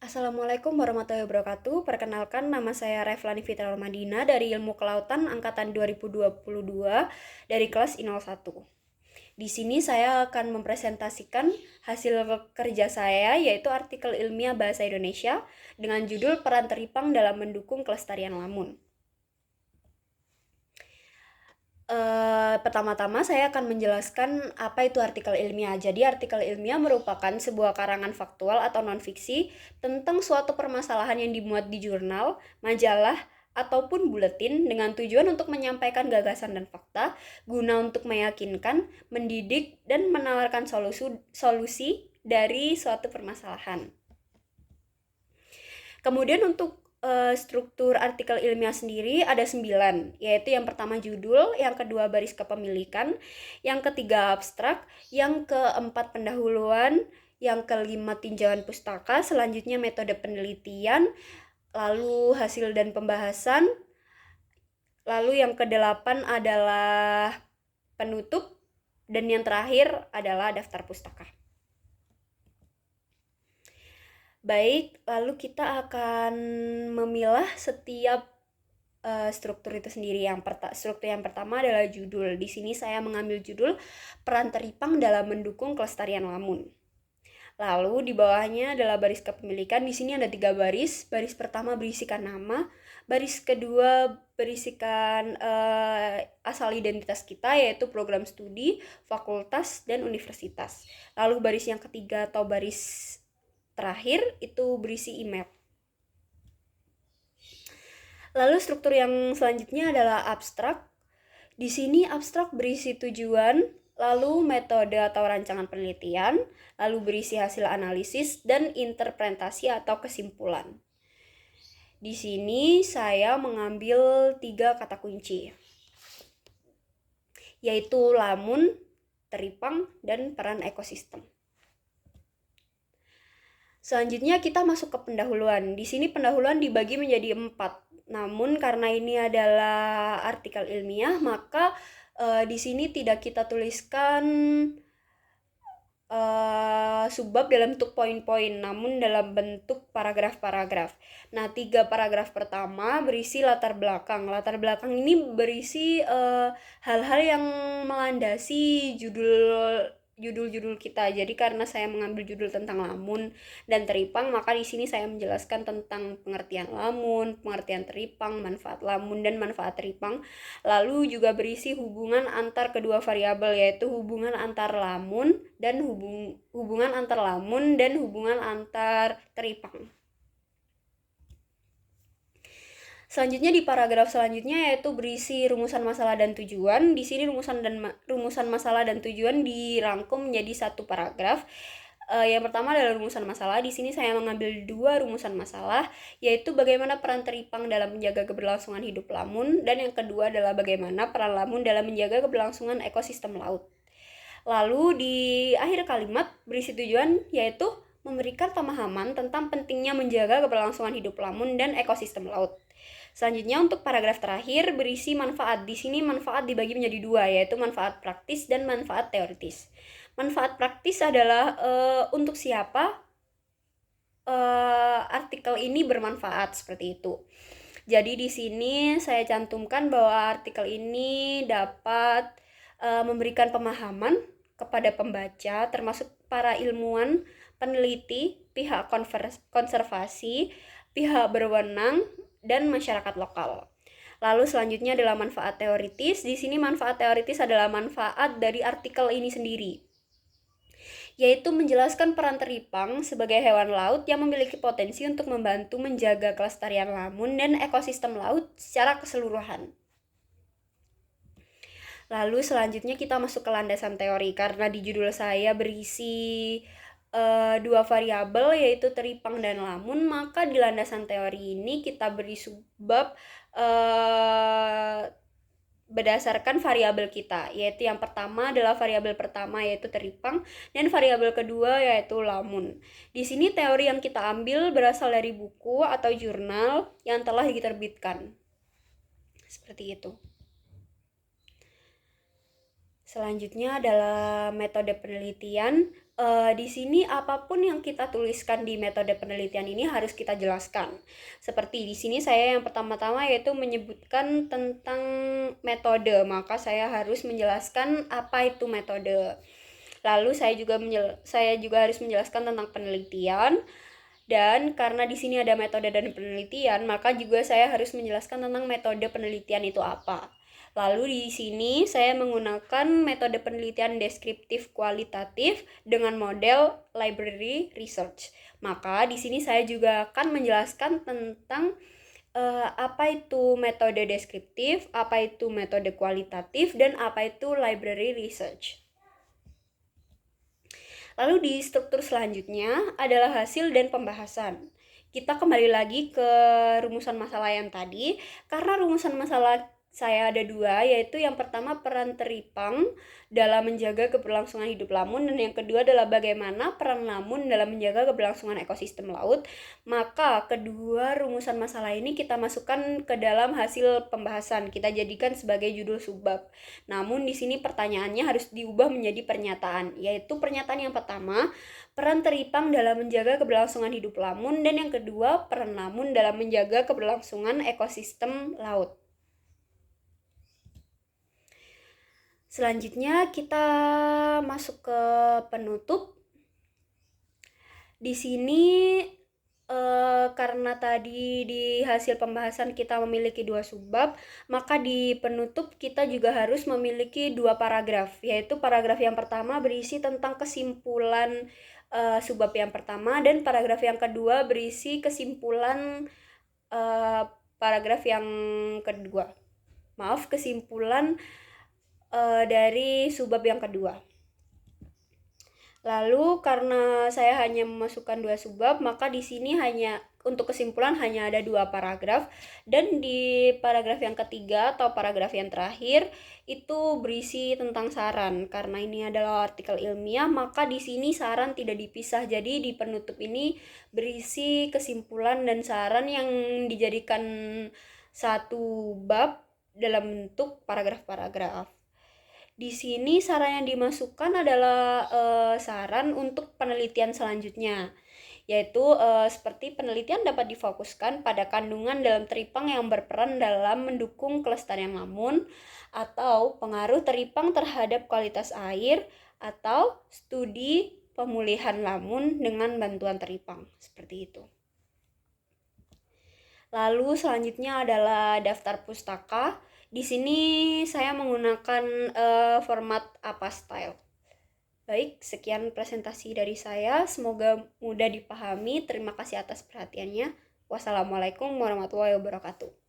Assalamualaikum warahmatullahi wabarakatuh. Perkenalkan, nama saya Reflani Fitral Madina dari Ilmu Kelautan angkatan 2022 dari kelas I01. Di sini saya akan mempresentasikan hasil kerja saya, yaitu artikel ilmiah bahasa Indonesia dengan judul Peran Teripang dalam Mendukung Kelestarian Lamun. Pertama-tama saya akan menjelaskan apa itu artikel ilmiah. Jadi artikel ilmiah merupakan sebuah karangan faktual atau non-fiksi tentang suatu permasalahan yang dimuat di jurnal, majalah, ataupun buletin dengan tujuan untuk menyampaikan gagasan dan fakta guna untuk meyakinkan, mendidik, dan menawarkan solusi dari suatu permasalahan. Kemudian untuk struktur artikel ilmiah sendiri ada 9, yaitu yang pertama judul, yang kedua baris kepemilikan, yang ketiga abstrak, yang keempat pendahuluan, yang kelima tinjauan pustaka, selanjutnya metode penelitian, lalu hasil dan pembahasan, lalu yang kedelapan adalah penutup, dan yang terakhir adalah daftar pustaka. Baik, lalu kita akan memilah setiap struktur itu sendiri. Struktur yang pertama adalah judul. Di sini saya mengambil judul Peran Teripang dalam Mendukung Kelestarian Lamun. Lalu di bawahnya adalah baris kepemilikan. Di sini ada 3 baris. Baris pertama berisikan nama, baris kedua berisikan asal identitas kita, yaitu program studi, fakultas, dan universitas. Lalu baris yang ketiga atau baris terakhir itu berisi email. Lalu struktur yang selanjutnya adalah abstrak. Di sini abstrak berisi tujuan, lalu metode atau rancangan penelitian, lalu berisi hasil analisis dan interpretasi atau kesimpulan. Di sini saya mengambil 3 kata kunci, yaitu lamun, teripang, dan peran ekosistem. Selanjutnya kita masuk ke pendahuluan. Di sini pendahuluan dibagi menjadi 4. Namun karena ini adalah artikel ilmiah, maka di sini tidak kita tuliskan subbab dalam bentuk poin-poin, namun dalam bentuk paragraf-paragraf. Nah, 3 paragraf pertama berisi latar belakang. Latar belakang ini berisi hal-hal yang melandasi judul-judul kita. Jadi karena saya mengambil judul tentang lamun dan teripang, maka di sini saya menjelaskan tentang pengertian lamun, pengertian teripang, manfaat lamun dan manfaat teripang. Lalu juga berisi hubungan antar kedua variabel, yaitu hubungan antar lamun dan hubungan antar lamun dan hubungan antar teripang. Selanjutnya di paragraf selanjutnya yaitu berisi rumusan masalah dan tujuan. Di sini rumusan masalah dan tujuan dirangkum menjadi 1 paragraf. Yang pertama adalah rumusan masalah. Di sini saya mengambil 2 rumusan masalah, yaitu bagaimana peran teripang dalam menjaga keberlangsungan hidup lamun, dan yang kedua adalah bagaimana peran lamun dalam menjaga keberlangsungan ekosistem laut. Lalu di akhir kalimat berisi tujuan, yaitu memberikan pemahaman tentang pentingnya menjaga keberlangsungan hidup lamun dan ekosistem laut. Selanjutnya untuk paragraf terakhir berisi manfaat. Di sini manfaat dibagi menjadi 2, yaitu manfaat praktis dan manfaat teoritis. Manfaat praktis adalah untuk siapa artikel ini bermanfaat, seperti itu. Jadi di sini saya cantumkan bahwa artikel ini dapat memberikan pemahaman kepada pembaca, termasuk para ilmuwan, peneliti, pihak konservasi, pihak berwenang, dan masyarakat lokal. Lalu selanjutnya adalah manfaat teoritis. Di sini manfaat teoritis adalah manfaat dari artikel ini sendiri, yaitu menjelaskan peran teripang sebagai hewan laut yang memiliki potensi untuk membantu menjaga kelestarian lamun dan ekosistem laut secara keseluruhan. Lalu selanjutnya kita masuk ke landasan teori. Karena di judul saya berisi 2 variabel, yaitu teripang dan lamun, maka di landasan teori ini kita beri subbab berdasarkan variabel kita, yaitu yang pertama adalah variabel pertama yaitu teripang, dan variabel kedua yaitu lamun. Di sini teori yang kita ambil berasal dari buku atau jurnal yang telah diterbitkan. Seperti itu. Selanjutnya adalah metode penelitian. Di sini apapun yang kita tuliskan di metode penelitian ini harus kita jelaskan. Seperti di sini saya yang pertama-tama yaitu menyebutkan tentang metode, maka saya harus menjelaskan apa itu metode. Lalu saya juga harus menjelaskan tentang penelitian. Dan karena di sini ada metode dan penelitian, maka juga saya harus menjelaskan tentang metode penelitian itu apa. Lalu di sini saya menggunakan metode penelitian deskriptif kualitatif dengan model library research. Maka di sini saya juga akan menjelaskan tentang apa itu metode deskriptif, apa itu metode kualitatif, dan apa itu library research. Lalu di struktur selanjutnya adalah hasil dan pembahasan. Kita kembali lagi ke rumusan masalah yang tadi, karena rumusan masalah saya ada dua, yaitu yang pertama peran teripang dalam menjaga keberlangsungan hidup lamun, dan yang kedua adalah bagaimana peran lamun dalam menjaga keberlangsungan ekosistem laut. Maka kedua rumusan masalah ini kita masukkan ke dalam hasil pembahasan, kita jadikan sebagai judul subbab. Namun di sini pertanyaannya harus diubah menjadi pernyataan, yaitu pernyataan yang pertama, peran teripang dalam menjaga keberlangsungan hidup lamun, dan yang kedua, peran lamun dalam menjaga keberlangsungan ekosistem laut. Selanjutnya kita masuk ke penutup. Di sini karena tadi di hasil pembahasan kita memiliki dua subbab, maka di penutup kita juga harus memiliki dua paragraf, yaitu paragraf yang pertama berisi tentang kesimpulan subbab yang pertama, dan paragraf yang kedua berisi kesimpulan paragraf yang kedua. Kesimpulan dari subbab yang kedua. Lalu karena saya hanya memasukkan dua subbab, maka di sini hanya untuk kesimpulan hanya ada dua paragraf, dan di paragraf yang ketiga atau paragraf yang terakhir itu berisi tentang saran. Karena ini adalah artikel ilmiah, maka di sini saran tidak dipisah. Jadi di penutup ini berisi kesimpulan dan saran yang dijadikan satu bab dalam bentuk paragraf-paragraf. Di sini saran yang dimasukkan adalah saran untuk penelitian selanjutnya, yaitu seperti penelitian dapat difokuskan pada kandungan dalam teripang yang berperan dalam mendukung kelestarian lamun, atau pengaruh teripang terhadap kualitas air, atau studi pemulihan lamun dengan bantuan teripang, seperti itu. Lalu selanjutnya adalah daftar pustaka. Di sini saya menggunakan format APA style. Baik, sekian presentasi dari saya. Semoga mudah dipahami. Terima kasih atas perhatiannya. Wassalamualaikum warahmatullahi wabarakatuh.